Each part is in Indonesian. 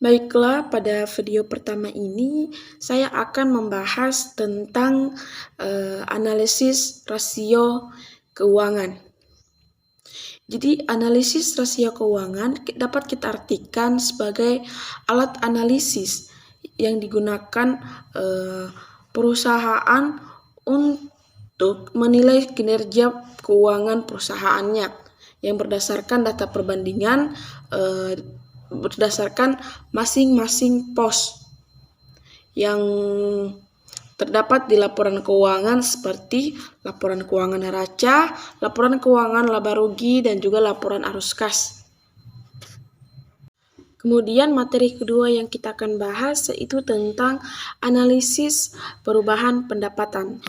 Baiklah, pada video pertama ini saya akan membahas tentang analisis rasio keuangan. Jadi, analisis rasio keuangan dapat kita artikan sebagai alat analisis yang digunakan perusahaan untuk menilai kinerja keuangan perusahaannya yang berdasarkan data perbandingan berdasarkan masing-masing pos yang terdapat di laporan keuangan seperti laporan keuangan neraca, laporan keuangan laba rugi, dan juga laporan arus kas. Kemudian materi kedua yang kita akan bahas yaitu tentang analisis perubahan pendapatan.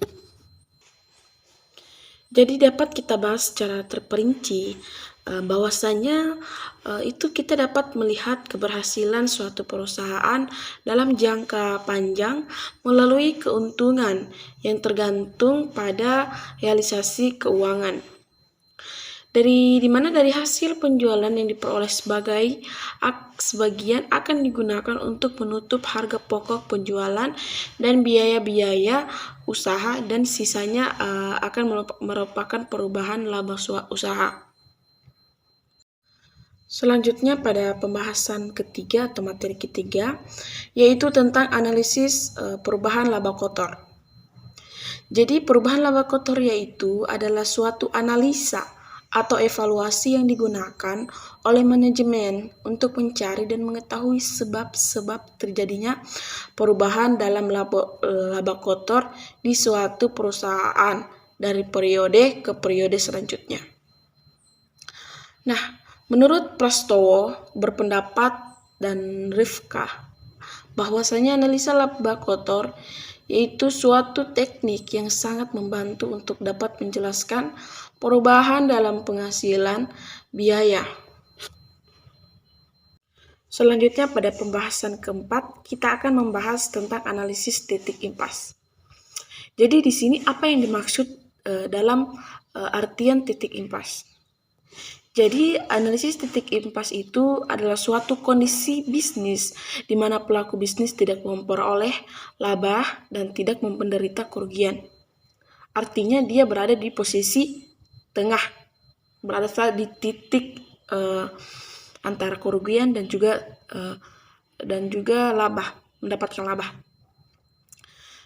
Jadi dapat kita bahas secara terperinci bahwasanya itu kita dapat melihat keberhasilan suatu perusahaan dalam jangka panjang melalui keuntungan yang tergantung pada realisasi keuangan. Dari hasil penjualan yang diperoleh sebagian akan digunakan untuk menutup harga pokok penjualan dan biaya-biaya usaha, dan sisanya akan merupakan perubahan laba usaha. Selanjutnya pada pembahasan ketiga atau materi ketiga yaitu tentang analisis perubahan laba kotor. Jadi perubahan laba kotor yaitu adalah suatu analisa atau evaluasi yang digunakan oleh manajemen untuk mencari dan mengetahui sebab-sebab terjadinya perubahan dalam laba kotor di suatu perusahaan dari periode ke periode selanjutnya. Nah, menurut Prastowo berpendapat dan Rifka bahwasanya analisa laba kotor yaitu suatu teknik yang sangat membantu untuk dapat menjelaskan perubahan dalam penghasilan biaya. Selanjutnya pada pembahasan keempat kita akan membahas tentang analisis titik impas. Jadi di sini apa yang dimaksud dalam artian titik impas? Jadi analisis titik impas itu adalah suatu kondisi bisnis di mana pelaku bisnis tidak memperoleh laba dan tidak menderita kerugian. Artinya dia berada di posisi tengah, berada di titik antara kerugian dan juga laba, mendapatkan laba.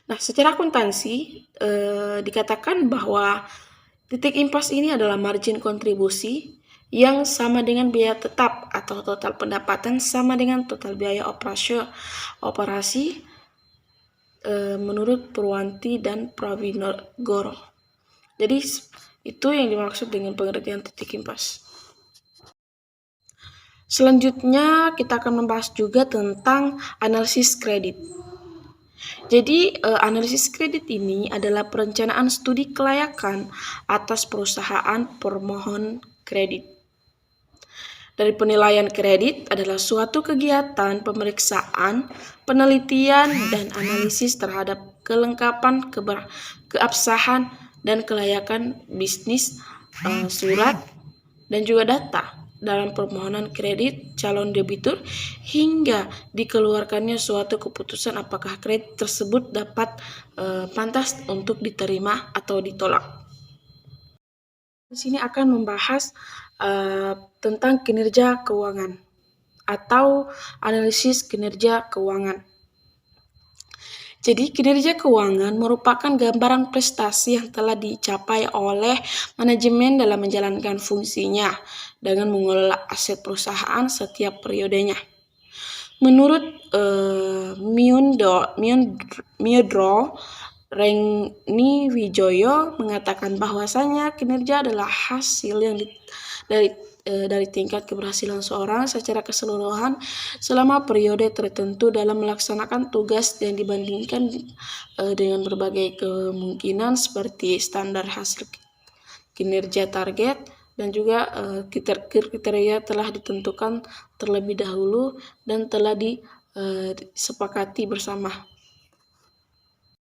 Nah, secara akuntansi dikatakan bahwa titik impas ini adalah margin kontribusi yang sama dengan biaya tetap atau total pendapatan sama dengan total biaya operasi menurut Purwanti dan Prawinegoro. Jadi itu yang dimaksud dengan pengertian titik impas. Selanjutnya kita akan membahas juga tentang analisis kredit. Jadi analisis kredit ini adalah perencanaan studi kelayakan atas perusahaan permohon kredit. Dari penilaian kredit adalah suatu kegiatan pemeriksaan, penelitian, dan analisis terhadap kelengkapan, keabsahan, dan kelayakan bisnis, surat, dan juga data dalam permohonan kredit calon debitur hingga dikeluarkannya suatu keputusan apakah kredit tersebut dapat pantas untuk diterima atau ditolak. Di sini akan membahas tentang kinerja keuangan atau analisis kinerja keuangan. Jadi kinerja keuangan merupakan gambaran prestasi yang telah dicapai oleh manajemen dalam menjalankan fungsinya dengan mengelola aset perusahaan setiap periodenya. Menurut Myodro Rengni Wijoyo mengatakan bahwasanya kinerja adalah hasil yang dari tingkat keberhasilan seorang secara keseluruhan selama periode tertentu dalam melaksanakan tugas yang dibandingkan dengan berbagai kemungkinan seperti standar hasil kinerja target dan juga kriteria telah ditentukan terlebih dahulu dan telah disepakati bersama.